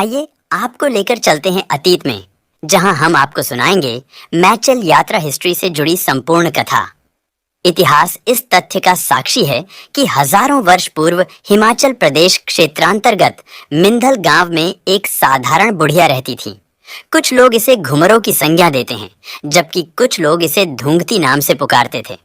आइए आपको लेकर चलते हैं अतीत में, जहां हम आपको सुनाएंगे मैचल यात्रा हिस्ट्री से जुड़ी संपूर्ण कथा। इतिहास इस तथ्य का साक्षी है कि हजारों वर्ष पूर्व हिमाचल प्रदेश क्षेत्रांतर्गत मिंधल गांव में एक साधारण बुढ़िया रहती थी। कुछ लोग इसे घुमरों की संज्ञा देते हैं, जबकि कुछ लोग इसे धूंघती नाम से पुकारते थे।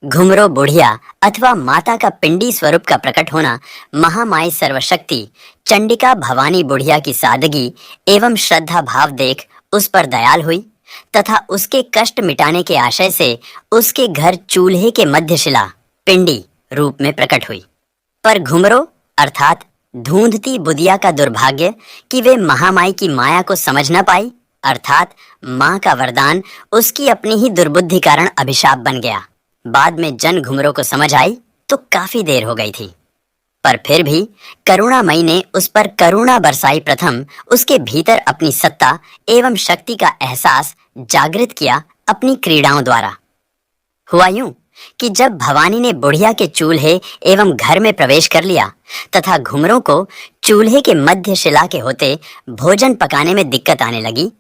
घुमरो बुढ़िया अथवा माता का पिंडी स्वरूप का प्रकट होना महामाई सर्वशक्ति चंडिका भवानी बुढ़िया की सादगी एवं श्रद्धा भाव देख उस पर दयाल हुई तथा उसके कष्ट मिटाने के आशय से उसके घर चूल्हे के मध्यशिला पिंडी रूप में प्रकट हुई। पर घुमरो अर्थात धूंधती बुढ़िया का दुर्भाग्य कि वे महामाई की माया को समझ न पाई, अर्थात माँ का वरदान उसकी अपनी ही दुर्बुद्धि कारण अभिशाप बन गया। बाद में जन घुमरों को समझ आई तो काफी देर हो गई थी, पर फिर भी करुणामयी ने उस पर करुणा बरसाई। प्रथम उसके भीतर अपनी सत्ता एवं शक्ति का एहसास जागृत किया अपनी क्रीड़ाओं द्वारा। हुआ यूं कि जब भवानी ने बुढ़िया के चूल्हे एवं घर में प्रवेश कर लिया तथा घुमरों को चूल्हे के मध्य शिला के होते भोजन पकाने में दिक्कत आने लगी,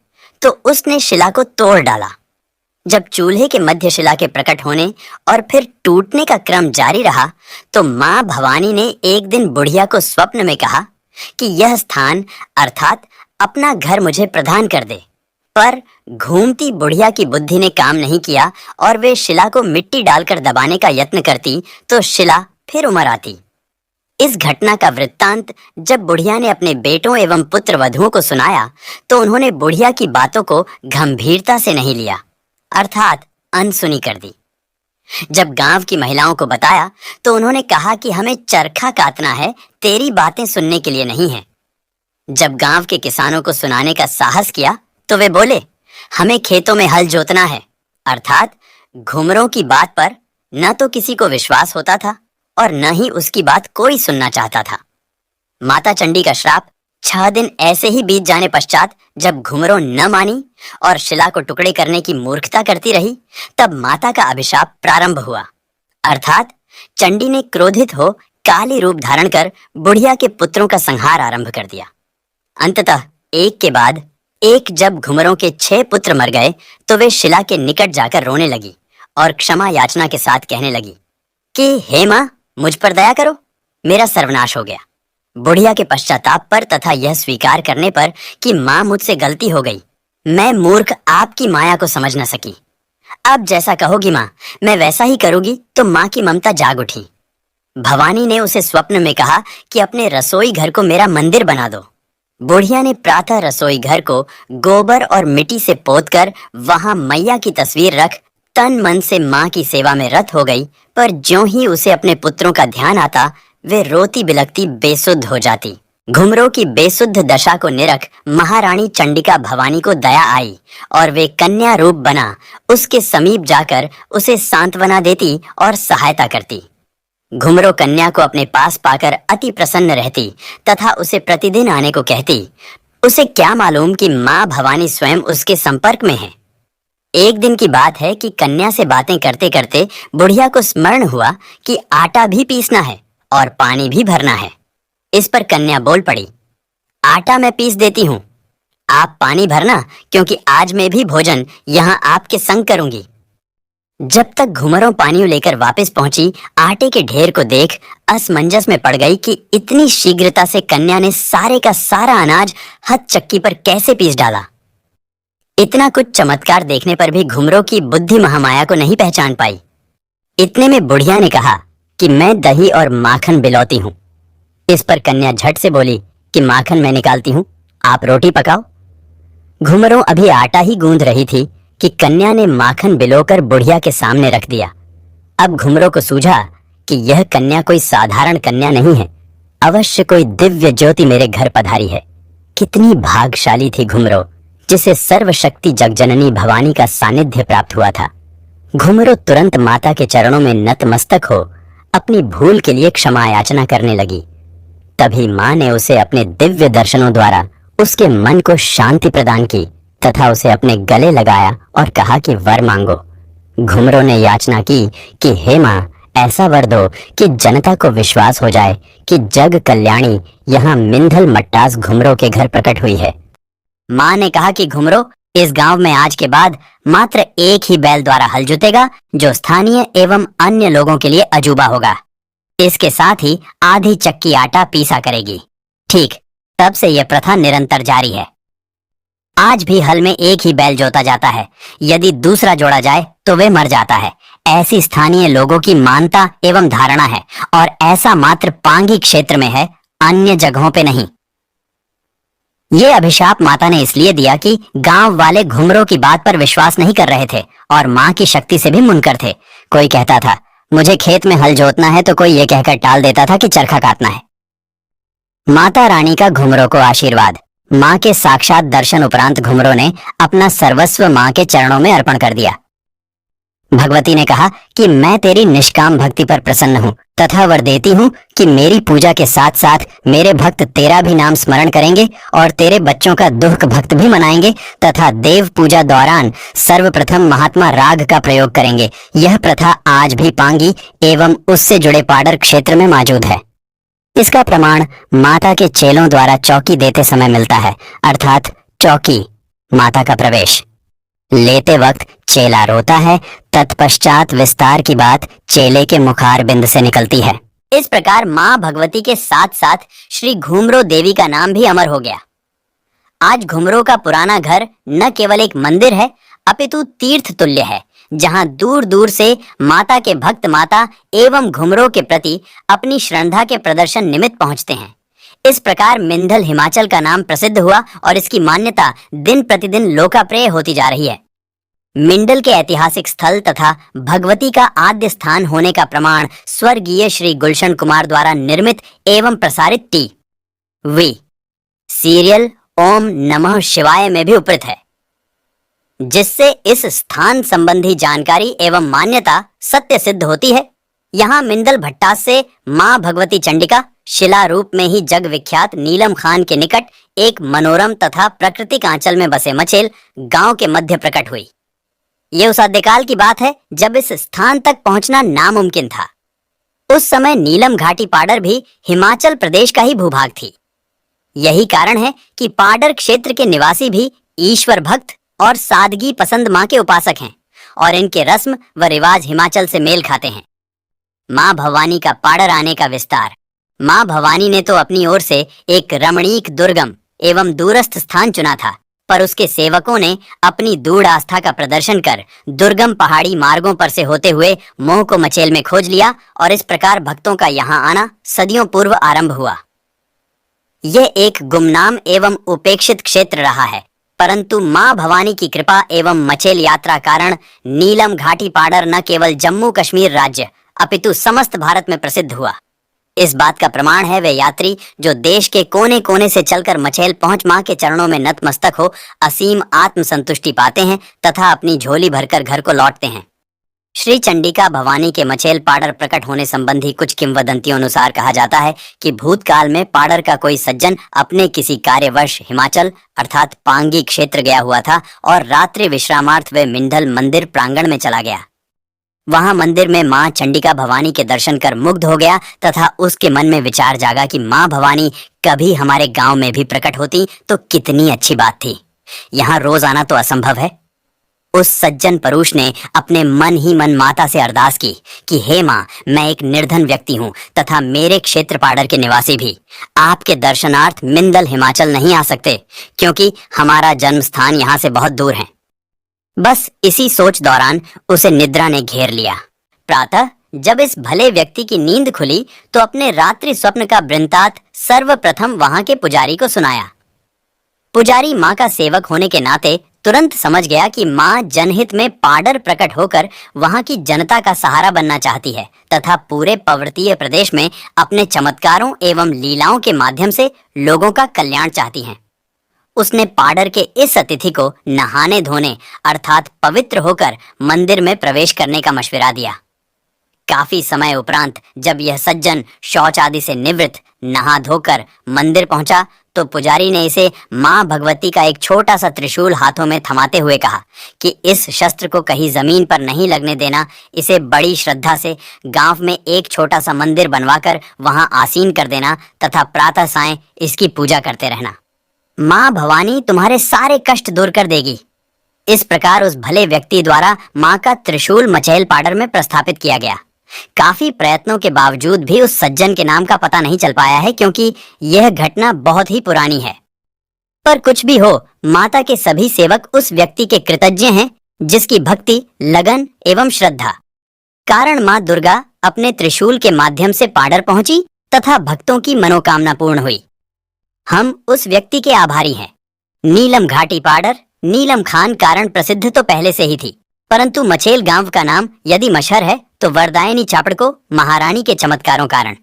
तो उसने शिला को तोड़ डाला। जब चूल्हे के मध्य शिला के प्रकट होने और फिर टूटने का क्रम जारी रहा, तो माँ भवानी ने एक दिन बुढ़िया को स्वप्न में कहा कि यह स्थान अर्थात अपना घर मुझे प्रदान कर दे। पर घूमती बुढ़िया की बुद्धि ने काम नहीं किया और वे शिला को मिट्टी डालकर दबाने का यत्न करती तो शिला फिर उमड़ आती। इस घटना का वृत्तांत जब बुढ़िया ने अपने बेटों एवं पुत्र वधुओं को सुनाया, तो उन्होंने बुढ़िया की बातों को गंभीरता से नहीं लिया, अर्थात अनसुनी कर दी। जब गांव की महिलाओं को बताया तो उन्होंने कहा कि हमें चरखा काटना है, तेरी बातें सुनने के लिए नहीं है। जब गांव के किसानों को सुनाने का साहस किया तो वे बोले, हमें खेतों में हल जोतना है, अर्थात घुमरों की बात पर न तो किसी को विश्वास होता था और न ही उसकी बात कोई सुनना चाहता था। माता चंडी का श्राप 6 दिन ऐसे ही बीत जाने पश्चात जब घुमरों न मानी और शिला को टुकड़े करने की मूर्खता करती रही, तब माता का अभिशाप प्रारंभ हुआ, अर्थात चंडी ने क्रोधित हो काली रूप धारण कर बुढ़िया के पुत्रों का संहार आरंभ कर दिया। अंततः एक के बाद एक जब घुमरों के 6 पुत्र मर गए, तो वे शिला के निकट जाकर रोने लगी और क्षमा याचना के साथ कहने लगी कि हे माँ, मुझ पर दया करो, मेरा सर्वनाश हो गया। बुढ़िया के पश्चाताप पर तथा यह स्वीकार करने पर कि माँ मुझसे गलती हो गई, मैं मूर्ख आपकी माया को समझ न सकी। अब जैसा कहोगी माँ, मैं वैसा ही करूंगी। तो माँ की ममता जाग उठी। भवानी ने उसे स्वप्न में कहा कि अपने रसोई घर को मेरा मंदिर बना दो। बुढ़िया ने प्रातः रसोई घर को गोबर और मिट्टी से पोतकर वहां मैया की तस्वीर रख तन मन से माँ की सेवा में रत हो गई। पर ज्यों ही उसे अपने पुत्रों का ध्यान आता, वे रोती बिलखती बेसुध हो जाती। घुमरों की बेसुद्ध दशा को निरख महारानी चंडिका भवानी को दया आई और वे कन्या रूप बना उसके समीप जाकर उसे सांत्वना देती और सहायता करती। घुमरो कन्या को अपने पास पाकर अति प्रसन्न रहती तथा उसे प्रतिदिन आने को कहती। उसे क्या मालूम कि माँ भवानी स्वयं उसके संपर्क में है। एक दिन की बात है कि कन्या से बातें करते करते बुढ़िया को स्मरण हुआ कि आटा भी पीसना है और पानी भी भरना है। इस पर कन्या बोल पड़ी, आटा मैं पीस देती हूँ, आप पानी भरना, क्योंकि आज मैं भी भोजन यहाँ आपके संग करूंगी। जब तक घुमरों पानी लेकर वापस पहुंची, आटे के ढेर को देख असमंजस में पड़ गई कि इतनी शीघ्रता से कन्या ने सारे का सारा अनाज हथ चक्की पर कैसे पीस डाला। इतना कुछ चमत्कार देखने पर भी घुमरों की बुद्धि महामाया को नहीं पहचान पाई। इतने में बुढ़िया ने कहा कि मैं दही और माखन बिलौती हूँ। इस पर कन्या झट से बोली कि माखन मैं निकालती हूँ, आप रोटी पकाओ। घुमरों अभी आटा ही गूंद रही थी कि कन्या ने माखन बिलोकर बुढ़िया के सामने रख दिया। अब घुमरों को सूझा कि यह कन्या कोई साधारण कन्या नहीं है, अवश्य कोई दिव्य ज्योति मेरे घर पधारी है। कितनी भाग्यशाली थी घुमरों, जिसे सर्वशक्ति जगजननी भवानी का सानिध्य प्राप्त हुआ था। घुमरों तुरंत माता के चरणों में नतमस्तक हो अपनी भूल के लिए क्षमा याचना करने लगी। तभी माँ ने उसे अपने दिव्य दर्शनों द्वारा उसके मन को शांति प्रदान की तथा उसे अपने गले लगाया और कहा कि वर मांगो। घुमरों ने याचना की कि हे माँ, ऐसा वर दो कि जनता को विश्वास हो जाए कि जग कल्याणी यहाँ मिंधल मट्टास घुमरो के घर प्रकट हुई है। माँ ने कहा कि घुमरो, इस गांव में आज के बाद मात्र एक ही बैल द्वारा हल जुतेगा, जो स्थानीय एवं अन्य लोगों के लिए अजूबा होगा। इसके साथ ही आधी चक्की आटा पीसा करेगी। ठीक तब से यह प्रथा निरंतर जारी है। आज भी हल में एक ही बैल जोता जाता है। यदि दूसरा जोड़ा जाए तो वे मर जाता है। ऐसी स्थानीय लोगों की मानता एवं धारणा है, और ऐसा मात्र पांगी क्षेत्र में है, अन्य जगहों पे नहीं। ये अभिशाप माता ने इसलिए दिया कि गांव वाले घुमरों की बात पर विश्वास नहीं कर रहे थे और माँ की शक्ति से भी मुनकर थे। कोई कहता था मुझे खेत में हल जोतना है, तो कोई ये कहकर टाल देता था कि चरखा काटना है। माता रानी का घुमरों को आशीर्वाद। माँ के साक्षात दर्शन उपरांत घुमरों ने अपना सर्वस्व माँ के चरणों में अर्पण कर दिया। भगवती ने कहा कि मैं तेरी निष्काम भक्ति पर प्रसन्न हूँ तथा वर देती हूँ कि मेरी पूजा के साथ साथ मेरे भक्त तेरा भी नाम स्मरण करेंगे और तेरे बच्चों का दुख भक्त भी मनाएंगे तथा देव पूजा दौरान सर्वप्रथम महात्मा राग का प्रयोग करेंगे। यह प्रथा आज भी पांगी एवं उससे जुड़े पाडर क्षेत्र में मौजूद है। इसका प्रमाण माता के चेलों द्वारा चौकी देते समय मिलता है, अर्थात चौकी माता का प्रवेश लेते वक्त चेला रोता है, तत्पश्चात विस्तार की बात चेले के मुखार बिंद से निकलती है। इस प्रकार माँ भगवती के साथ साथ श्री घुमरो देवी का नाम भी अमर हो गया। आज घुमरो का पुराना घर न केवल एक मंदिर है, अपितु तीर्थ तुल्य है, जहाँ दूर दूर से माता के भक्त माता एवं घुमरो के प्रति अपनी श्रद्धा के प्रदर्शन निमित्त पहुँचते हैं। इस प्रकार मिंधल हिमाचल का नाम प्रसिद्ध हुआ और इसकी मान्यता दिन प्रतिदिन लोकाप्रिय होती जा रही है। मिंडल के ऐतिहासिक स्थल तथा भगवती का आद्य स्थान होने का प्रमाण स्वर्गीय श्री गुलशन कुमार द्वारा निर्मित एवं प्रसारित टी.वी. सीरियल ओम नमः शिवाय में भी उपलब्ध है, जिससे इस स्थान संबंधी जानकारी एवं मान्यता सत्य सिद्ध होती है। यहाँ मिंदल भट्टास से माँ भगवती चंडिका शिला रूप में ही जग विख्यात नीलम खान के निकट एक मनोरम तथा प्राकृतिक आंचल में बसे मचेल गांव के मध्य प्रकट हुई। ये उस आद्यकाल की बात है जब इस स्थान तक पहुंचना नामुमकिन था। उस समय नीलम घाटी पाडर भी हिमाचल प्रदेश का ही भूभाग थी। यही कारण है कि पाडर क्षेत्र के निवासी भी ईश्वर भक्त और सादगी पसंद माँ के उपासक हैं और इनके रस्म व रिवाज हिमाचल से मेल खाते हैं। माँ भवानी का पाडर आने का विस्तार। माँ भवानी ने तो अपनी ओर से एक रमणीक दुर्गम एवं दूरस्थ स्थान चुना था, पर उसके सेवकों ने अपनी दृढ़ आस्था का प्रदर्शन कर दुर्गम पहाड़ी मार्गों पर से होते हुए मोह को मचेल में खोज लिया और इस प्रकार भक्तों का यहाँ आना सदियों पूर्व आरंभ हुआ। यह एक गुमनाम एवं उपेक्षित क्षेत्र रहा है, परंतु माँ भवानी की कृपा एवं मचेल यात्रा कारण नीलम घाटी पाडर न केवल जम्मू कश्मीर राज्य अपितु समस्त भारत में प्रसिद्ध हुआ। इस बात का प्रमाण है वे यात्री जो देश के कोने कोने से चलकर मचेल पहुंच माँ के चरणों में नतमस्तक हो असीम आत्म संतुष्टि पाते हैं तथा अपनी झोली भरकर घर को लौटते हैं। श्री चंडिका भवानी के मचेल पाडर प्रकट होने संबंधी कुछ किंवदंतियों अनुसार कहा जाता है कि भूतकाल में पाडर का कोई सज्जन अपने किसी कार्यवश हिमाचल अर्थात पांगी क्षेत्र गया हुआ था और रात्रि विश्रामार्थ वे मिंधल मंदिर प्रांगण में चला गया। वहां मंदिर में माँ चंडिका भवानी के दर्शन कर मुग्ध हो गया तथा उसके मन में विचार जागा कि माँ भवानी कभी हमारे गांव में भी प्रकट होती तो कितनी अच्छी बात थी। यहाँ रोज आना तो असंभव है। उस सज्जन परुष ने अपने मन ही मन माता से अरदास की कि हे माँ, मैं एक निर्धन व्यक्ति हूँ तथा मेरे क्षेत्र पाडर के निवासी भी आपके दर्शनार्थ मिंदल हिमाचल नहीं आ सकते, क्योंकि हमारा जन्म स्थान यहाँ से बहुत दूर है। बस इसी सोच दौरान उसे निद्रा ने घेर लिया। प्रातः जब इस भले व्यक्ति की नींद खुली तो अपने रात्रि स्वप्न का वृंतांत सर्वप्रथम वहां के पुजारी को सुनाया। पुजारी माँ का सेवक होने के नाते तुरंत समझ गया कि माँ जनहित में पाडर प्रकट होकर वहां की जनता का सहारा बनना चाहती है तथा पूरे पर्वतीय प्रदेश में अपने चमत्कारों एवं लीलाओं के माध्यम से लोगों का कल्याण चाहती हैं। उसने पाडर के इस अतिथि को नहाने धोने अर्थात पवित्र होकर मंदिर में प्रवेश करने का मशविरा दिया। काफी समय उपरांत जब यह सज्जन शौच आदि से निवृत्त नहा धोकर मंदिर पहुंचा तो पुजारी ने इसे मां भगवती का एक छोटा सा त्रिशूल हाथों में थमाते हुए कहा कि इस शस्त्र को कहीं जमीन पर नहीं लगने देना, इसे बड़ी श्रद्धा से गांव में एक छोटा सा मंदिर बनवाकर वहां आसीन कर देना तथा प्रातः सायं इसकी पूजा करते रहना। मां भवानी तुम्हारे सारे कष्ट दूर कर देगी। इस प्रकार उस भले व्यक्ति द्वारा मां का त्रिशूल मचेल पाडर में प्रस्थापित किया गया। काफी प्रयत्नों के बावजूद भी उस सज्जन के नाम का पता नहीं चल पाया है, क्योंकि यह घटना बहुत ही पुरानी है। पर कुछ भी हो, माता के सभी सेवक उस व्यक्ति के कृतज्ञ हैं जिसकी भक्ति, लगन एवं श्रद्धा कारण मां दुर्गा अपने त्रिशूल के माध्यम से पाडर पहुंची तथा भक्तों की मनोकामना पूर्ण हुई। हम उस व्यक्ति के आभारी हैं। नीलम घाटी पाडर नीलम खान कारण प्रसिद्ध तो पहले से ही थी, परंतु मचेल गांव का नाम यदि मशहर है तो वरदायनी चापड़को महारानी के चमत्कारों कारण।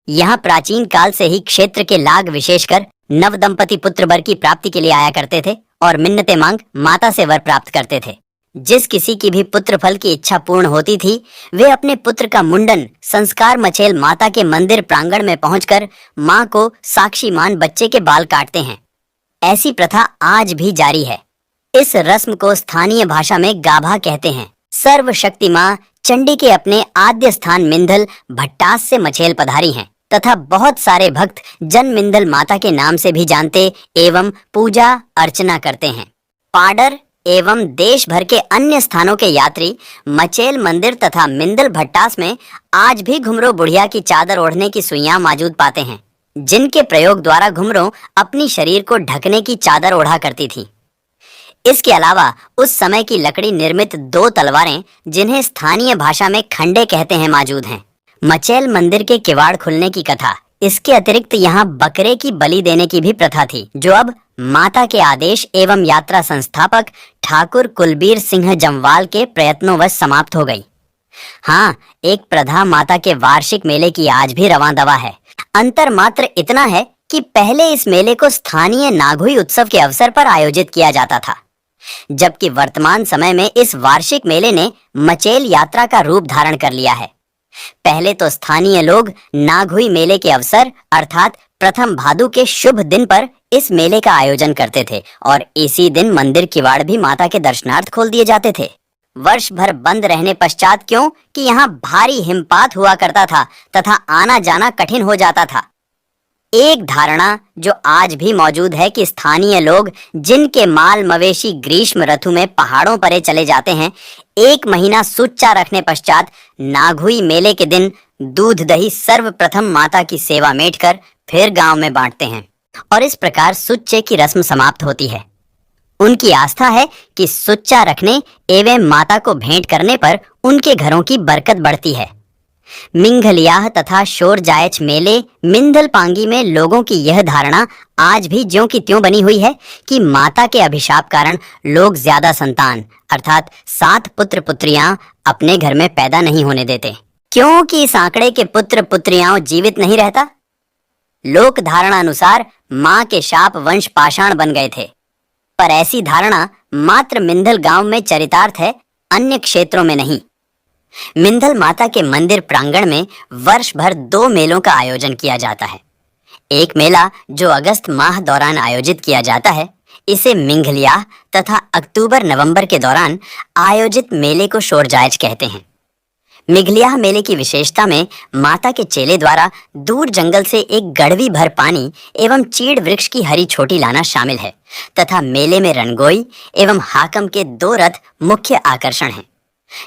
यहाँ प्राचीन काल से ही क्षेत्र के लाग विशेषकर नव दंपति पुत्र वर की प्राप्ति के लिए आया करते थे और मिन्नतें मांग माता से वर प्राप्त करते थे। जिस किसी की भी पुत्र फल की इच्छा पूर्ण होती थी, वे अपने पुत्र का मुंडन संस्कार मचेल माता के मंदिर प्रांगण में पहुंचकर मां को साक्षी मान बच्चे के बाल काटते हैं। ऐसी प्रथा आज भी जारी है। इस रस्म को स्थानीय भाषा में गाभा कहते हैं। सर्वशक्ति मां चंडी के अपने आद्य स्थान मिंधल भट्टास से मचेल पधारी हैं तथा बहुत सारे भक्त जन मिंधल माता के नाम से भी जानते एवं पूजा अर्चना करते हैं। पाडर एवं देश भर के अन्य स्थानों के यात्री मचेल मंदिर तथा मिंधल भट्टास में आज भी घुमरो बुढ़िया की चादर ओढ़ने की सुइयां मौजूद पाते हैं, जिनके प्रयोग द्वारा घुमरो अपनी शरीर को ढकने की चादर ओढ़ा करती थी। इसके अलावा उस समय की लकड़ी निर्मित 2 तलवारें, जिन्हें स्थानीय भाषा में खंडे कहते हैं, मौजूद हैं। मचेल मंदिर के किवाड़ खुलने की कथा, इसके अतिरिक्त यहाँ बकरे की बलि देने की भी प्रथा थी, जो अब माता के आदेश एवं यात्रा संस्थापक ठाकुर कुलबीर सिंह जमवाल के प्रयत्नोंवश समाप्त हो गई। हाँ, एक प्रधा माता के वार्षिक मेले की आज भी रवां दवा है। अंतर मात्र इतना है कि पहले इस मेले को स्थानीय नागुई उत्सव के अवसर पर आयोजित किया जाता था, जबकि वर्तमान समय में इस वार्षिक मेले ने मचेल यात्रा का रूप धारण कर लिया है। पहले तो स्थानीय लोग नागहुई मेले के अवसर अर्थात प्रथम भादु के शुभ दिन पर इस मेले का आयोजन करते थे और इसी दिन मंदिर किवाड़ भी माता के दर्शनार्थ खोल दिए जाते थे। वर्ष भर बंद रहने पश्चात, क्यों कि यहाँ भारी हिमपात हुआ करता था तथा आना जाना कठिन हो जाता था। एक धारणा जो आज भी मौजूद है कि स्थानीय लोग जिनके माल मवेशी ग्रीष्म ऋतु में पहाड़ों परे चले जाते हैं, 1 महीना सुच्चा रखने पश्चात नागहुई मेले के दिन दूध दही सर्वप्रथम माता की सेवा मेट कर फिर गांव में बांटते हैं और इस प्रकार सुच्चे की रस्म समाप्त होती है। उनकी आस्था है कि सुच्चा रखने एवं माता को भेंट करने पर उनके घरों की बरकत बढ़ती है। मिंघलियाह तथा शोर जायच मेले मिंधल पांगी में लोगों की यह धारणा आज भी ज्यों की त्यों बनी हुई है कि माता के अभिशाप कारण लोग ज्यादा संतान अर्थात 7 पुत्र पुत्रियां अपने घर में पैदा नहीं होने देते, क्योंकि इस आंकड़े के पुत्र पुत्रियां जीवित नहीं रहता। लोक धारणा अनुसार मां के शाप वंश पाषाण बन गए थे, पर ऐसी धारणा मात्र मिंधल गांव में चरितार्थ है, अन्य क्षेत्रों में नहीं। मिंधल माता के मंदिर प्रांगण में वर्ष भर 2 मेलों का आयोजन किया जाता है। एक मेला जो अगस्त माह दौरान आयोजित किया जाता है, इसे मिंघलियाह तथा अक्टूबर नवंबर के दौरान आयोजित मेले को शोरजायच कहते हैं। मिघलियाह मेले की विशेषता में माता के चेले द्वारा दूर जंगल से एक गड़वी भर पानी एवं चीड़ वृक्ष की हरी छोटी लाना शामिल है तथा मेले में रणगोई एवं हाकम के 2 रथ मुख्य आकर्षण हैं।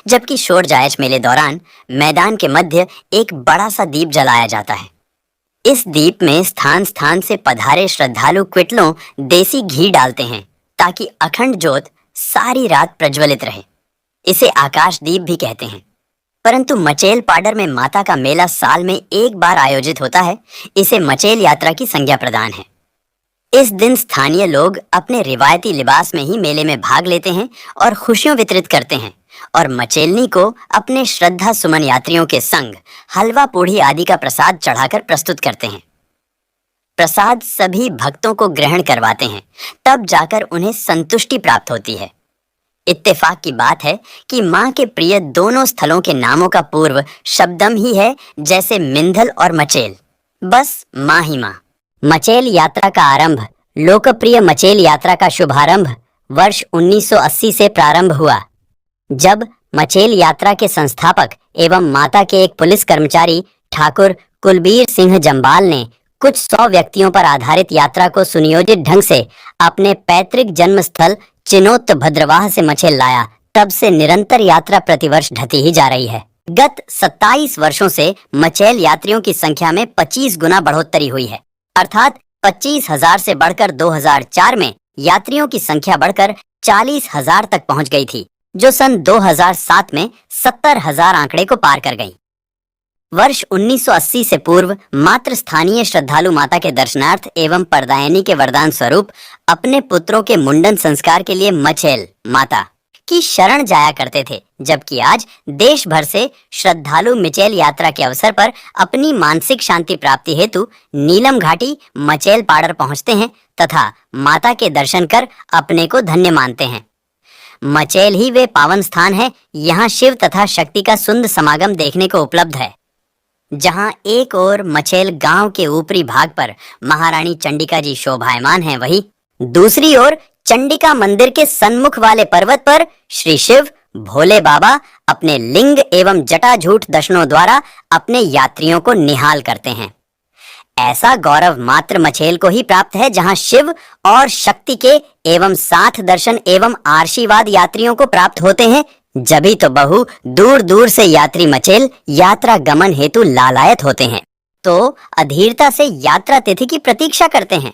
जबकि शोरजायच मेले दौरान मैदान के मध्य एक बड़ा सा दीप जलाया जाता है। इस दीप में स्थान स्थान से पधारे श्रद्धालु क्विटलों देसी घी डालते हैं ताकि अखंड ज्योत सारी रात प्रज्वलित रहे। इसे आकाश दीप भी कहते हैं। परंतु मचेल पाडर में माता का मेला साल में एक बार आयोजित होता है, इसे मचेल यात्रा की संज्ञा प्रदान है। इस दिन स्थानीय लोग अपने रिवायती लिबास में ही मेले में भाग लेते हैं और खुशियां वितरित करते हैं और मचेलनी को अपने श्रद्धा सुमन यात्रियों के संग हलवा पूड़ी आदि का प्रसाद चढ़ाकर प्रस्तुत करते हैं। प्रसाद सभी भक्तों को ग्रहण करवाते हैं, तब जाकर उन्हें संतुष्टि प्राप्त होती है। इत्तेफाक की बात है कि माँ के प्रिय दोनों स्थलों के नामों का पूर्व शब्दम ही है, जैसे मिंधल और मचेल। बस माँ ही माँ। मचेल यात्रा का आरंभ। लोकप्रिय मचेल यात्रा का शुभारंभ वर्ष 1980 से प्रारंभ हुआ, जब मचेल यात्रा के संस्थापक एवं माता के एक पुलिस कर्मचारी ठाकुर कुलबीर सिंह जम्वाल ने कुछ 100 व्यक्तियों पर आधारित यात्रा को सुनियोजित ढंग से अपने पैतृक जन्म स्थल चिनोत भद्रवाह से मचेल लाया। तब से निरंतर यात्रा प्रतिवर्ष ढती ही जा रही है। गत 27 वर्षों से मचेल यात्रियों की संख्या में 25 गुना बढ़ोतरी हुई है, अर्थात 25,000 से बढ़कर 2004 में यात्रियों की संख्या बढ़कर 40,000 तक पहुंच गई थी, जो सन 2007 में 70,000 आंकड़े को पार कर गई। वर्ष 1980 से पूर्व मात्र स्थानीय श्रद्धालु माता के दर्शनार्थ एवं परदायनी के वरदान स्वरूप अपने पुत्रों के मुंडन संस्कार के लिए मचेल माता की शरण जाया करते थे, जबकि आज देश भर से श्रद्धालु मचेल यात्रा के अवसर पर अपनी मानसिक शांति प्राप्ति हेतु नीलम घाटी मचेल पाड़र पहुंचते हैं तथा माता के दर्शन कर अपने को धन्य मानते हैं। मचेल ही वे पावन स्थान है, यहाँ शिव तथा शक्ति का सुंदर समागम देखने को उपलब्ध है। जहाँ एक ओर मचेल गांव के ऊपरी भाग पर महारानी चंडिका जी शोभायमान हैं, वहीं दूसरी ओर चंडिका मंदिर के सन्मुख वाले पर्वत पर श्री शिव भोले बाबा अपने लिंग एवं जटाझूट दर्शनों द्वारा अपने यात्रियों को निहाल करते हैं। ऐसा गौरव मात्र मचेल को ही प्राप्त है, जहां शिव और शक्ति के एवं साथ दर्शन एवं आशीर्वाद यात्रियों को प्राप्त होते हैं। जभी तो बहु दूर दूर से यात्री मचेल यात्रा गमन हेतु लालायत होते हैं, तो अधीरता से यात्रा तिथि की प्रतीक्षा करते हैं।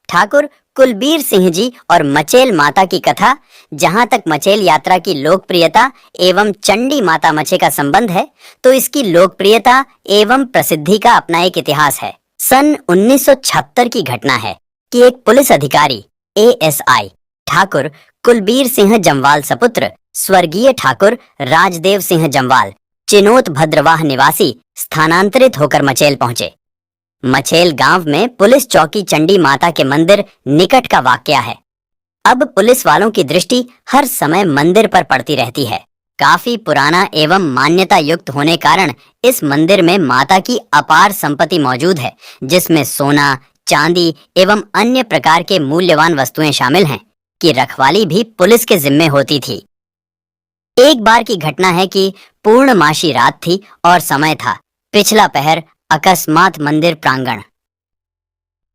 ठाकुर कुलबीर सिंह जी और मचेल माता की कथा। जहां तक मचेल यात्रा की लोकप्रियता एवं चंडी माता मचे का संबंध है, तो इसकी लोकप्रियता एवं प्रसिद्धि का अपना एक इतिहास है। सन 1976 की घटना है कि एक पुलिस अधिकारी एएसआई ठाकुर कुलबीर सिंह जम्वाल सपुत्र स्वर्गीय ठाकुर राजदेव सिंह जम्वाल चिनोत भद्रवाह निवासी स्थानांतरित होकर मचेल पहुंचे। मचेल गांव में पुलिस चौकी चंडी माता के मंदिर निकट का वाकया है। अब पुलिस वालों की दृष्टि हर समय मंदिर पर पड़ती रहती है। काफी पुराना एवं मान्यता युक्त होने कारण इस मंदिर में माता की अपार संपत्ति मौजूद है, जिसमें सोना, चांदी एवं अन्य प्रकार के मूल्यवान वस्तुएं शामिल हैं, कि रखवाली भी पुलिस के जिम्मे होती थी। एक बार की घटना है कि पूर्णमासी रात थी और समय था पिछला पहर। अकस्मात मंदिर प्रांगण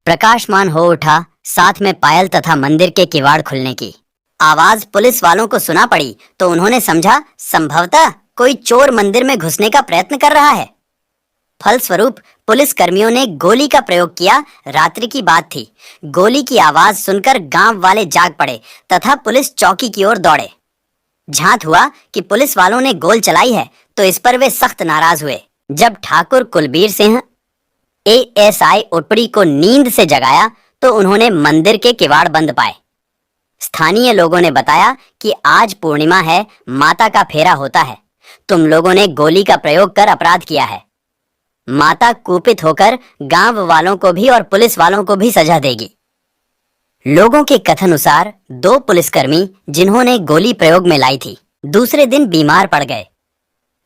प्रकाशमान हो उठा, साथ में पायल तथा मंदिर के किवाड़ खुलने की आवाज पुलिस वालों को सुना पड़ी, तो उन्होंने समझा संभवतः कोई चोर मंदिर में घुसने का प्रयत्न कर रहा है। फलस्वरूप पुलिस कर्मियों ने गोली का प्रयोग किया। रात्रि की बात थी। गोली की आवाज सुनकर गांव वाले जाग पड़े तथा पुलिस चौकी की ओर दौड़े। झांत हुआ कि पुलिस वालों ने गोल चलाई है, तो इस पर वे सख्त नाराज हुए। जब ठाकुर कुलबीर सिंह एएसआई उपड़ी को नींद से जगाया, तो उन्होंने मंदिर के किवाड़ बंद पाए। स्थानीय लोगों ने बताया कि आज पूर्णिमा है, माता का फेरा होता है, तुम लोगों ने गोली का प्रयोग कर अपराध किया है। माता कुपित होकर गांव वालों को भी और पुलिस वालों को भी सजा देगी। लोगों के कथनानुसार 2 पुलिसकर्मी जिन्होंने गोली प्रयोग में लाई थी, दूसरे दिन बीमार पड़ गए।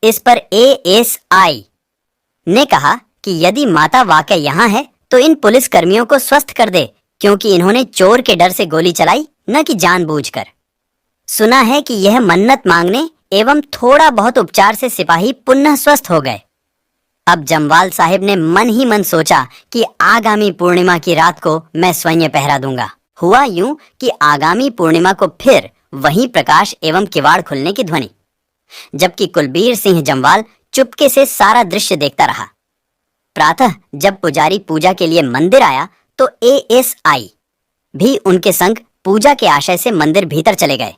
इस पर एएसआई ने कहा कि यदि माता वाकई यहाँ है, तो इन पुलिसकर्मियों को स्वस्थ कर दे, क्योंकि इन्होंने चोर के डर से गोली चलाई, न कि जानबूझकर। सुना है कि यह मन्नत मांगने एवं थोड़ा बहुत उपचार से सिपाही पुनः स्वस्थ हो गए। अब जम्वाल साहिब ने मन ही मन सोचा कि आगामी पूर्णिमा की रात को मैं स्वयं पहरा दूंगा। हुआ यूं कि आगामी पूर्णिमा को फिर वहीं प्रकाश एवं किवाड़ खुलने की ध्वनि, जबकि कुलबीर सिंह जम्वाल चुपके से सारा दृश्य देखता रहा। प्रातः जब पुजारी पूजा के लिए मंदिर आया, तो एएसआई भी उनके संग पूजा के आशय से मंदिर भीतर चले गए।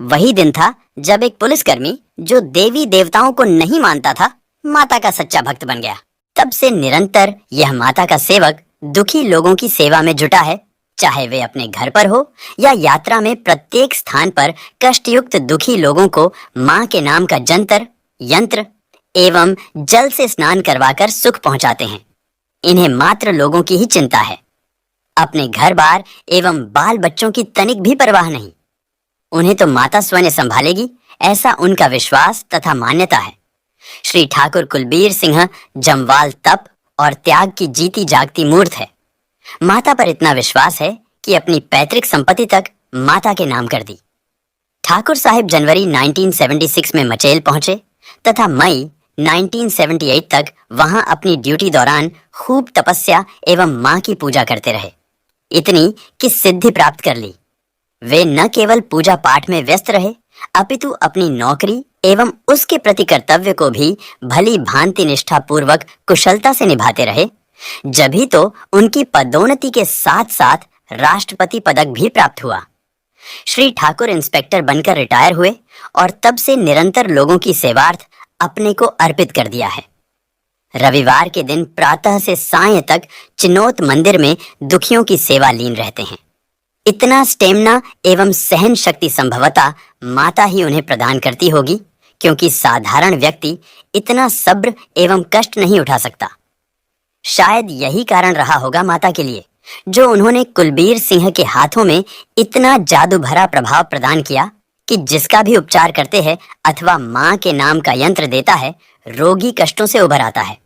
वही दिन था जब एक पुलिसकर्मी, जो देवी देवताओं को नहीं मानता था, माता का सच्चा भक्त बन गया। तब से निरंतर यह माता का सेवक दुखी लोगों की सेवा में जुटा है, चाहे वे अपने घर पर हो या यात्रा में। प्रत्येक स्थान पर कष्टयुक्त दुखी लोगों को माँ के नाम का जंतर यंत्र एवं जल से स्नान करवाकर सुख पहुंचाते हैं। इन्हें मात्र लोगों की ही चिंता है, अपने घर बार एवं बाल बच्चों की तनिक भी परवाह नहीं। उन्हें तो माता स्वयं संभालेगी, ऐसा उनका विश्वास तथा मान्यता है। श्री ठाकुर कुलबीर सिंह जमवाल तप और त्याग की जीती जागती मूर्त है। माता पर इतना विश्वास है कि अपनी पैतृक संपत्ति तक माता के नाम कर दी। ठाकुर साहिब जनवरी 1976 में मचेल पहुंचे तथा मई 1978 तक वहां अपनी ड्यूटी दौरान खूब तपस्या एवं मां की पूजा करते रहे, इतनी कि सिद्धि प्राप्त कर ली। वे न केवल पूजा पाठ में व्यस्त रहे, अपितु अपनी नौकरी एवं उसके प्रति कर्तव्य को भी भली भांति निष्ठा पूर्वक कुशलता से निभाते रहे। जभी तो उनकी पदोन्नति के साथ साथ राष्ट्रपति पदक भी प्राप्त हुआ। श्री ठाकुर इंस्पेक्टर बनकर रिटायर हुए और तब से निरंतर लोगों की सेवार्थ अपने को अर्पित कर दिया है। रविवार के दिन प्रातः से सायं तक चिनोत मंदिर में दुखियों की सेवा लीन रहते हैं। इतना स्टेमिना एवं सहन शक्ति संभवतः माता ही उन्हें प्रदान करती होगी, क्योंकि साधारण व्यक्ति इतना सब्र एवं कष्ट नहीं उठा सकता। शायद यही कारण रहा होगा माता के लिए, जो उन्होंने कुलबीर सिंह के हाथों में इतना जादू भरा प्रभाव प्रदान किया कि जिसका भी उपचार करते हैं अथवा मां के नाम का यंत्र देता है, रोगी कष्टों से उभर आता है।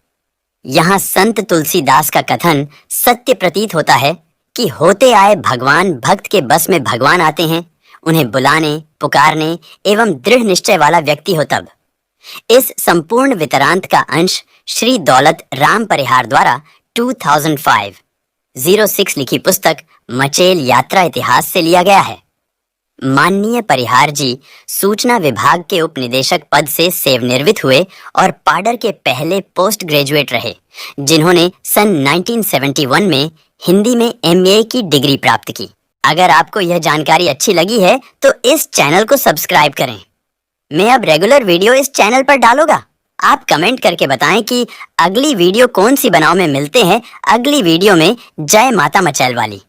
यहाँ संत तुलसीदास का कथन सत्य प्रतीत होता है कि होते आए भगवान भक्त के बस में भगवान आते हैं, उन्हें बुलाने, पुकारने एवं दृढ़ निश्चय वाला व्यक्ति हो तब। इस संपूर्ण वितरांत का अंश श्री दौलत राम परिहार द्वारा 2005-06 लिखी पुस्तक मचेल यात्रा इतिहास से लिया गया है। माननीय परिहार जी सूचना विभाग के उप निदेशक पद से सेवानिवृत्त हुए और पाडर के पहले पोस्ट ग्रेजुएट रहे, जिन्होंने सन 1971 में हिंदी में MA की डिग्री प्राप्त की। अगर आपको यह जानकारी अच्छी लगी है तो इस चैनल को सब्सक्राइब करें। मैं अब रेगुलर वीडियो इस चैनल पर डालूंगा। आप कमेंट करके बताएं कि अगली वीडियो कौन सी बनाओ में। मिलते हैं अगली वीडियो में। जय माता मचैल वाली।